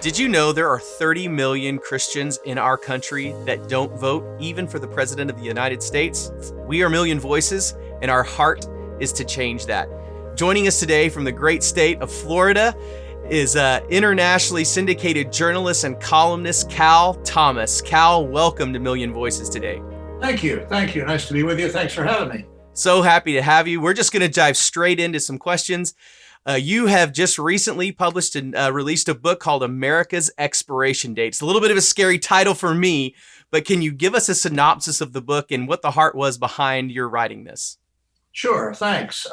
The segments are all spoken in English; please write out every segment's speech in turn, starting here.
Did you know there are 30 million Christians in our country that don't vote, even for the President of the United States? We are Million Voices, and our heart is to change that. Joining us today from the great state of Florida is internationally syndicated journalist and columnist Cal Thomas. Cal, welcome to Million Voices today. Thank you. Nice to be with you. Thanks for having me. So happy to have you. We're just going to dive straight into some questions. You have just recently published and released a book called America's Expiration Date. It's a little bit of a scary title for me, but can you give us a synopsis of the book and what the heart was behind your writing this? Sure, thanks.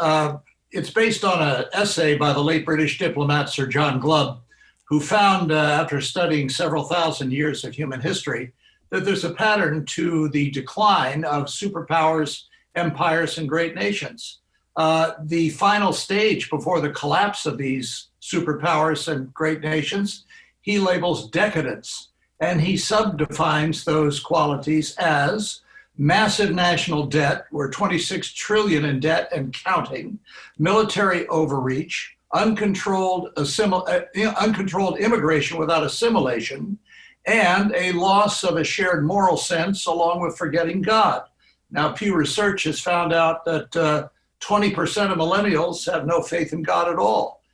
It's based on an essay by the late British diplomat Sir John Glubb, who found, after studying several thousand years of human history, that there's a pattern to the decline of superpowers, empires, and great nations. The final stage before the collapse of these superpowers and great nations, he labels decadence, and he subdefines those qualities as massive national debt, we're 26 trillion in debt and counting, military overreach, uncontrolled immigration without assimilation, and a loss of a shared moral sense along with forgetting God. Now, Pew Research has found out that 20% of millennials have no faith in God at all.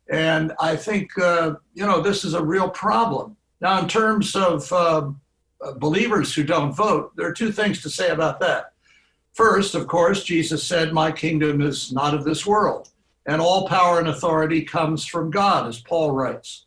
And I think, this is a real problem. Now, in terms of believers who don't vote, there are two things to say about that. First, of course, Jesus said, "My kingdom is not of this world, and all power and authority comes from God," as Paul writes.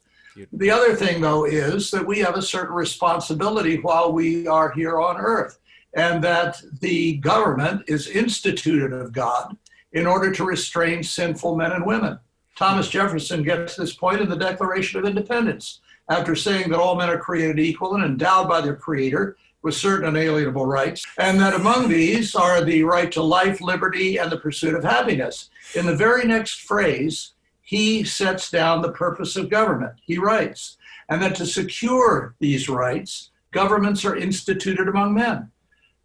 The other thing, though, is that we have a certain responsibility while we are here on earth, and that the government is instituted of God in order to restrain sinful men and women. Thomas Jefferson gets this point in the Declaration of Independence, after saying that all men are created equal and endowed by their Creator with certain unalienable rights, and that among these are the right to life, liberty, and the pursuit of happiness. In the very next phrase, he sets down the purpose of government. He writes, and that to secure these rights, governments are instituted among men.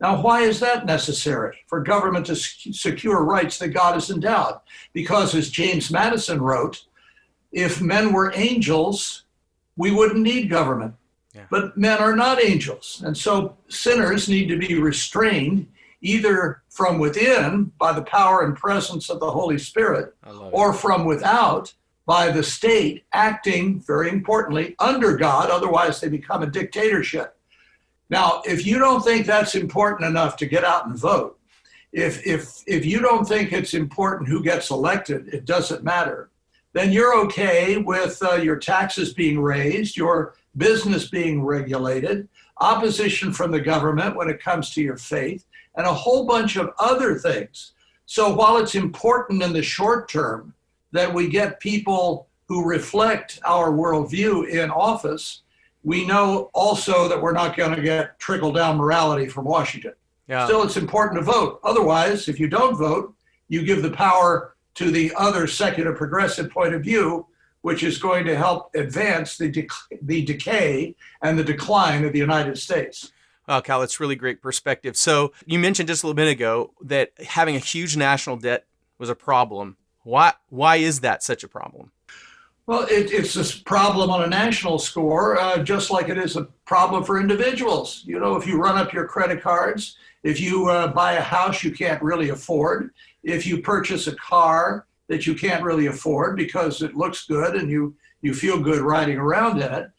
Now, why is that necessary for government to secure rights that God has endowed? Because, as James Madison wrote, if men were angels, we wouldn't need government. Yeah. But men are not angels. And so sinners need to be restrained either from within by the power and presence of the Holy Spirit, or from without by the state acting, very importantly, under God. Otherwise, they become a dictatorship. Now, if you don't think that's important enough to get out and vote, if you don't think it's important who gets elected, it doesn't matter, then you're okay with your taxes being raised, your business being regulated, opposition from the government when it comes to your faith, and a whole bunch of other things. So while it's important in the short term that we get people who reflect our worldview in office, we know also that we're not going to get trickle-down morality from Washington. Yeah. Still, it's important to vote. Otherwise, if you don't vote, you give the power to the other secular progressive point of view, which is going to help advance the decay and the decline of the United States. Wow, Cal, that's really great perspective. So you mentioned just a little bit ago that having a huge national debt was a problem. Why is that such a problem? Well, it's this problem on a national score, just like it is a problem for individuals. You know, if you run up your credit cards, if you buy a house you can't really afford, if you purchase a car that you can't really afford because it looks good and you feel good riding around in it,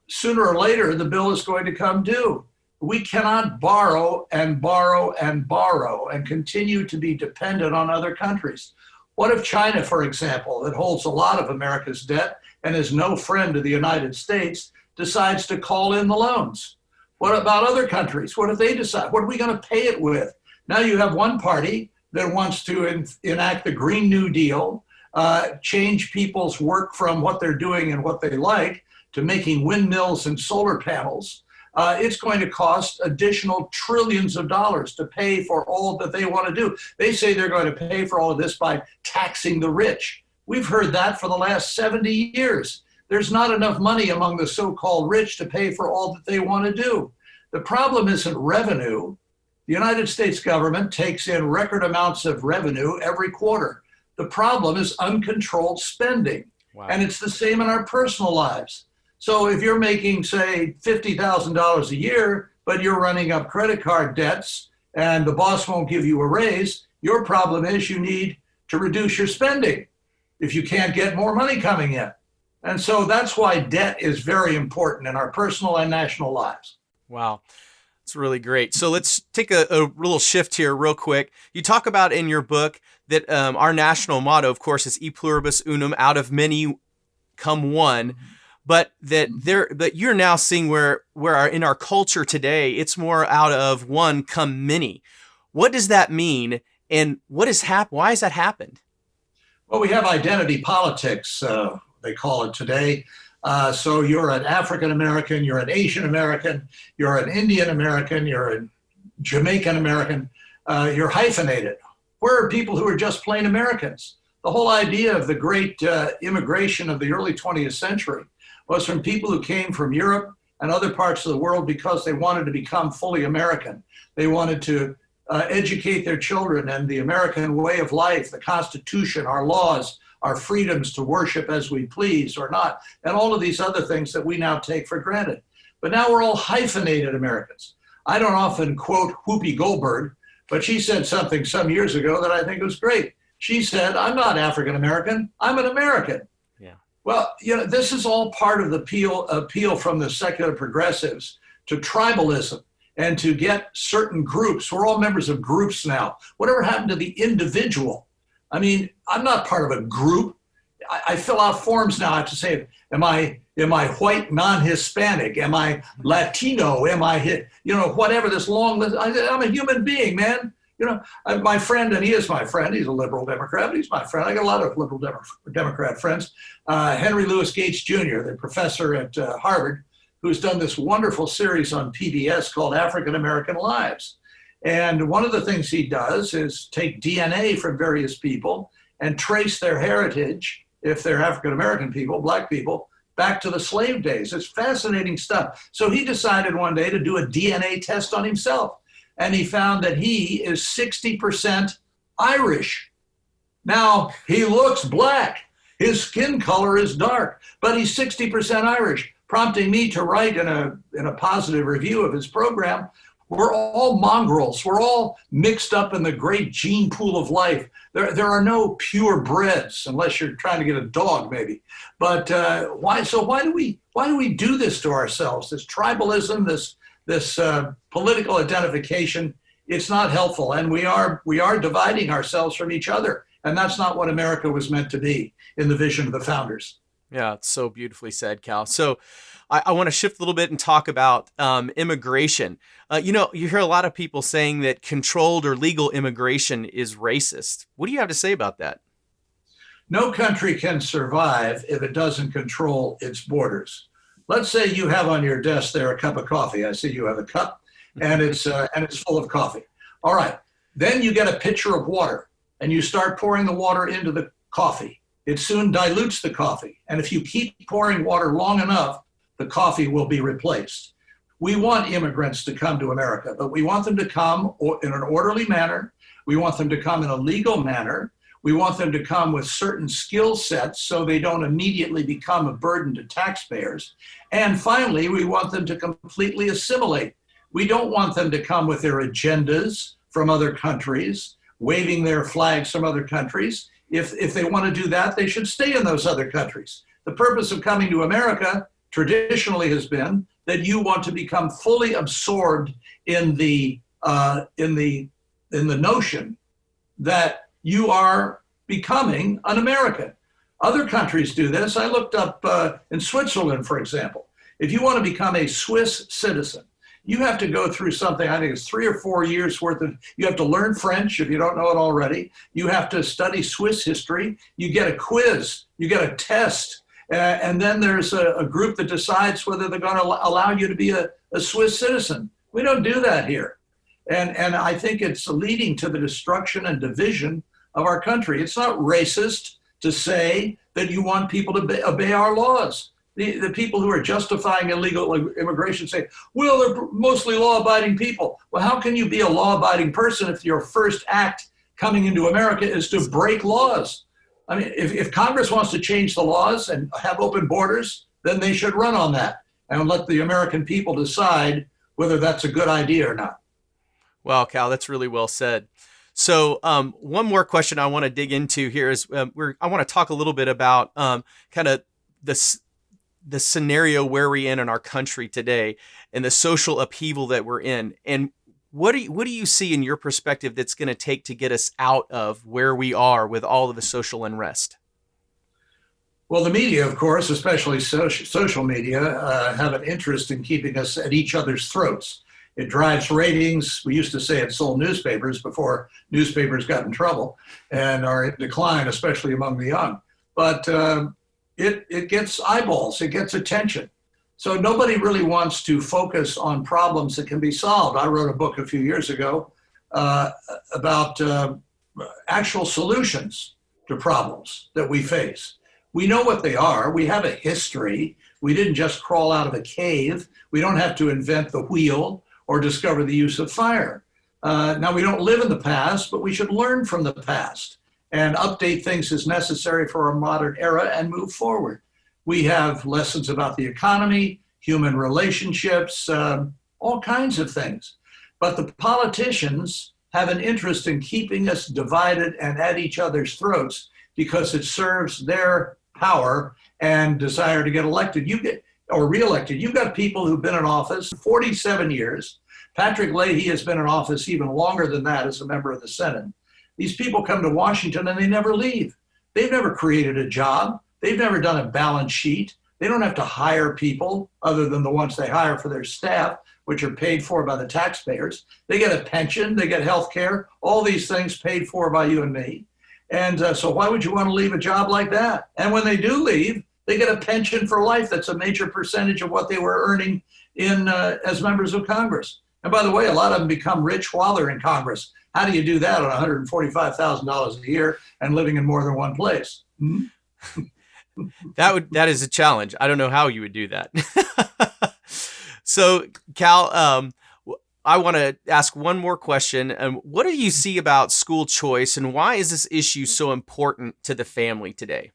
sooner or later the bill is going to come due. We cannot borrow and borrow and borrow and continue to be dependent on other countries. What if China, for example, that holds a lot of America's debt and is no friend of the United States, decides to call in the loans? What about other countries? What if they decide? What are we going to pay it with? Now you have one party that wants to enact the Green New Deal, change people's work from what they're doing and what they like to making windmills and solar panels. It's going to cost additional trillions of dollars to pay for all that they want to do. They say they're going to pay for all of this by taxing the rich. We've heard that for the last 70 years. There's not enough money among the so-called rich to pay for all that they want to do. The problem isn't revenue. The United States government takes in record amounts of revenue every quarter. The problem is uncontrolled spending. Wow. And it's the same in our personal lives. So if you're making, say, $50,000 a year, but you're running up credit card debts and the boss won't give you a raise, your problem is you need to reduce your spending if you can't get more money coming in. And so that's why debt is very important in our personal and national lives. Wow. It's really great. So let's take a little shift here real quick. You talk about in your book that our national motto, of course, is E pluribus unum, out of many come one. But that you're now seeing where in our culture today, it's more out of one come many. What does that mean? And what has happened? Why has that happened? Well, we have identity politics, they call it today. So you're an African American, you're an Asian American, you're an Indian American, you're a Jamaican American, you're hyphenated. Where are people who are just plain Americans? The whole idea of the great immigration of the early 20th century was from people who came from Europe and other parts of the world because they wanted to become fully American. They wanted to educate their children and the American way of life, the Constitution, our laws, our freedoms to worship as we please or not, and all of these other things that we now take for granted. But now we're all hyphenated Americans. I don't often quote Whoopi Goldberg, but she said something some years ago that I think was great. She said, "I'm not African American, I'm an American." Yeah. Well, this is all part of the appeal from the secular progressives to tribalism and to get certain groups. We're all members of groups now. Whatever happened to the individual? I mean, I'm not part of a group. I fill out forms now. I have to say, am I white, non-Hispanic? Am I Latino? Am I, whatever this long list. I'm a human being, man. My friend, and he is my friend, he's a liberal Democrat, but he's my friend. I got a lot of liberal Democrat friends. Henry Louis Gates Jr., the professor at Harvard, who's done this wonderful series on PBS called African American Lives. And one of the things he does is take DNA from various people and trace their heritage, if they're African American people, black people, back to the slave days. It's fascinating stuff. So he decided one day to do a DNA test on himself. And he found that he is 60% Irish. Now, he looks black. His skin color is dark, but he's 60% Irish, prompting me to write in a positive review of his program. We're all mongrels. We're all mixed up in the great gene pool of life. There are no purebreds, unless you're trying to get a dog, maybe. But why do we do this to ourselves? This tribalism, this political identification, it's not helpful. And we are dividing ourselves from each other. And that's not what America was meant to be in the vision of the founders. Yeah, it's so beautifully said, Cal. So I want to shift a little bit and talk about immigration. You hear a lot of people saying that controlled or legal immigration is racist. What do you have to say about that? No country can survive if it doesn't control its borders. Let's say you have on your desk there a cup of coffee. I see you have a cup, and it's full of coffee. All right. Then you get a pitcher of water, and you start pouring the water into the coffee. It soon dilutes the coffee. And if you keep pouring water long enough, the coffee will be replaced. We want immigrants to come to America, but we want them to come in an orderly manner. We want them to come in a legal manner. We want them to come with certain skill sets so they don't immediately become a burden to taxpayers. And finally, we want them to completely assimilate. We don't want them to come with their agendas from other countries, waving their flags from other countries. If they want to do that, they should stay in those other countries. The purpose of coming to America traditionally has been that you want to become fully absorbed in the notion that you are becoming an American. Other countries do this. I looked up in Switzerland, for example. If you want to become a Swiss citizen, you have to go through something, I think it's 3 or 4 years worth of, you have to learn French if you don't know it already. You have to study Swiss history. You get a quiz, you get a test, and then there's a group that decides whether they're going to allow you to be a Swiss citizen. We don't do that here. And I think it's leading to the destruction and division of our country. It's not racist to say that you want people to obey our laws. The people who are justifying illegal immigration say, well, they're mostly law-abiding people. Well, how can you be a law-abiding person if your first act coming into America is to break laws? I mean, if Congress wants to change the laws and have open borders, then they should run on that and let the American people decide whether that's a good idea or not. Wow, Cal, that's really well said. So one more question I want to dig into here is I want to talk a little bit about kind of the scenario where we're in our country today and the social upheaval that we're in. And what do you see in your perspective that's going to take to get us out of where we are with all of the social unrest? Well, the media, of course, especially social media, have an interest in keeping us at each other's throats. It drives ratings. We used to say it sold newspapers before newspapers got in trouble and are in decline, especially among the young. But it gets eyeballs, it gets attention. So nobody really wants to focus on problems that can be solved. I wrote a book a few years ago about actual solutions to problems that we face. We know what they are. We have a history. We didn't just crawl out of a cave. We don't have to invent the wheel or discover the use of fire. Now, we don't live in the past, but we should learn from the past and update things as necessary for our modern era and move forward. We have lessons about the economy, human relationships, all kinds of things. But the politicians have an interest in keeping us divided and at each other's throats because it serves their power and desire to get elected. Or reelected. You've got people who've been in office 47 years. Patrick Leahy has been in office even longer than that as a member of the Senate. These people come to Washington and they never leave. They've never created a job. They've never done a balance sheet. They don't have to hire people other than the ones they hire for their staff, which are paid for by the taxpayers. They get a pension, they get health care, all these things paid for by you and me. And so why would you want to leave a job like that? And when they do leave, they get a pension for life. That's a major percentage of what they were earning as members of Congress. And by the way, a lot of them become rich while they're in Congress. How do you do that on $145,000 a year and living in more than one place? That is a challenge. I don't know how you would do that. So, Cal, I want to ask one more question. What do you see about school choice, and why is this issue so important to the family today?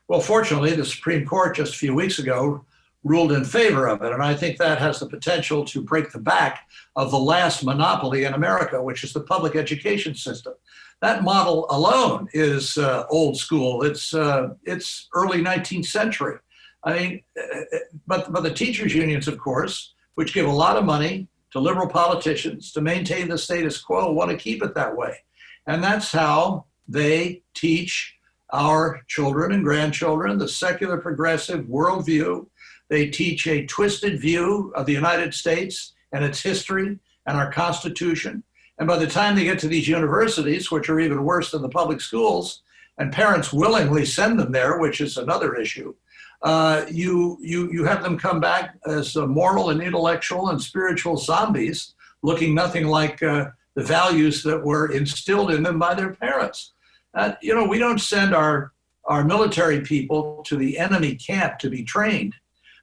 Well, fortunately, the Supreme Court just a few weeks ago ruled in favor of it. And I think that has the potential to break the back of the last monopoly in America, which is the public education system. That model alone is old school. It's early 19th century. I mean, but the teachers' unions, of course, which give a lot of money to liberal politicians to maintain the status quo, want to keep it that way. And that's how they teach our children and grandchildren the secular progressive worldview. They teach a twisted view of the United States and its history and our Constitution. And by the time they get to these universities, which are even worse than the public schools, and parents willingly send them there, which is another issue, you have them come back as moral and intellectual and spiritual zombies, looking nothing like the values that were instilled in them by their parents. We don't send our military people to the enemy camp to be trained,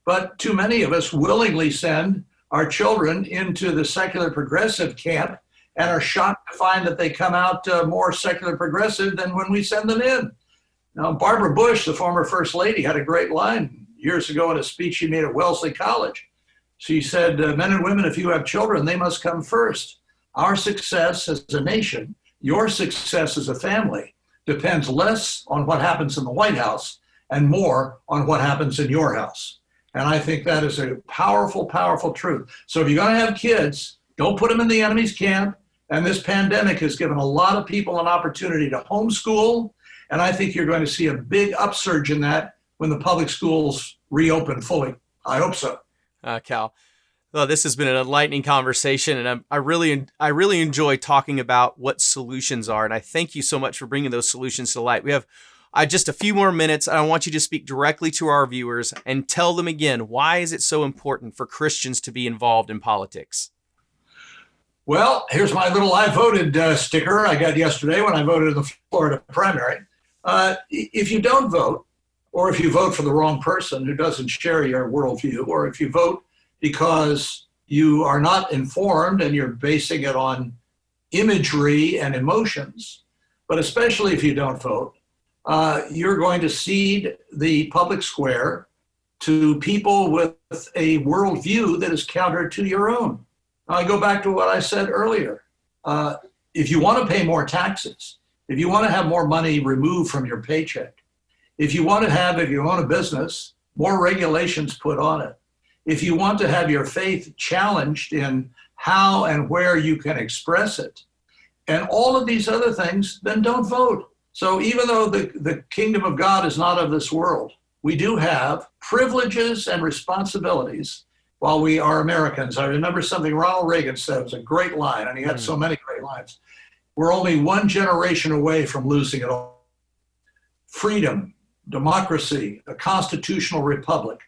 but too many of us willingly send our children into the secular progressive camp and are shocked to find that they come out more secular progressive than when we send them in. Now, Barbara Bush, the former First Lady, had a great line years ago in a speech she made at Wellesley College. She said, men and women, if you have children, they must come first. Our success as a nation, your success as a family, depends less on what happens in the White House and more on what happens in your house. And I think that is a powerful, powerful truth. So if you're going to have kids, don't put them in the enemy's camp. And this pandemic has given a lot of people an opportunity to homeschool. And I think you're going to see a big upsurge in that when the public schools reopen fully. I hope so. Cal, well, this has been an enlightening conversation, and I really enjoy talking about what solutions are. And I thank you so much for bringing those solutions to light. We have just a few more minutes, and I want you to speak directly to our viewers and tell them again, why is it so important for Christians to be involved in politics? Well, here's my little I voted sticker I got yesterday when I voted in the Florida primary. If you don't vote, or if you vote for the wrong person who doesn't share your worldview, or if you vote because you are not informed and you're basing it on imagery and emotions, but especially if you don't vote, you're going to cede the public square to people with a worldview that is counter to your own. Now, I go back to what I said earlier. If you want to pay more taxes, if you want to have more money removed from your paycheck, if you want to have, if you own a business, more regulations put on it, if you want to have your faith challenged in how and where you can express it, and all of these other things, then don't vote. So even though the kingdom of God is not of this world, we do have privileges and responsibilities while we are Americans. I remember something Ronald Reagan said. It was a great line, and he had so many great lines. We're only one generation away from losing it all. Freedom, democracy, a constitutional republic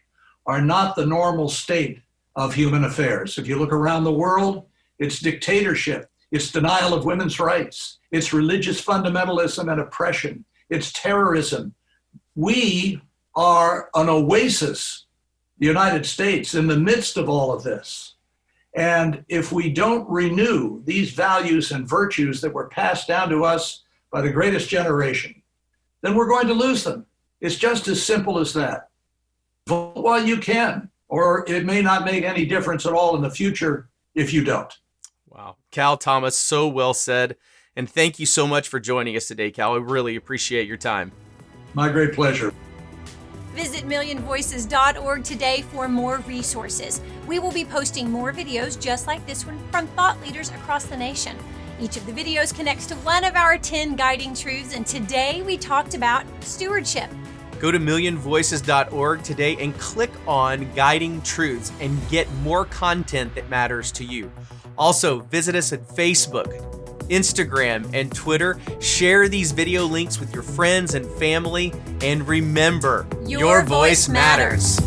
are not the normal state of human affairs. If you look around the world, it's dictatorship, it's denial of women's rights, it's religious fundamentalism and oppression, it's terrorism. We are an oasis, the United States, in the midst of all of this. And if we don't renew these values and virtues that were passed down to us by the greatest generation, then we're going to lose them. It's just as simple as that. Vote while you can, or it may not make any difference at all in the future if you don't. Wow. Cal Thomas, so well said. And thank you so much for joining us today, Cal. I really appreciate your time. My great pleasure. Visit millionvoices.org today for more resources. We will be posting more videos just like this one from thought leaders across the nation. Each of the videos connects to one of our 10 guiding truths, and today we talked about stewardship. Go to millionvoices.org today and click on Guiding Truths and get more content that matters to you. Also, visit us at Facebook, Instagram, and Twitter. Share these video links with your friends and family. And remember, your voice matters.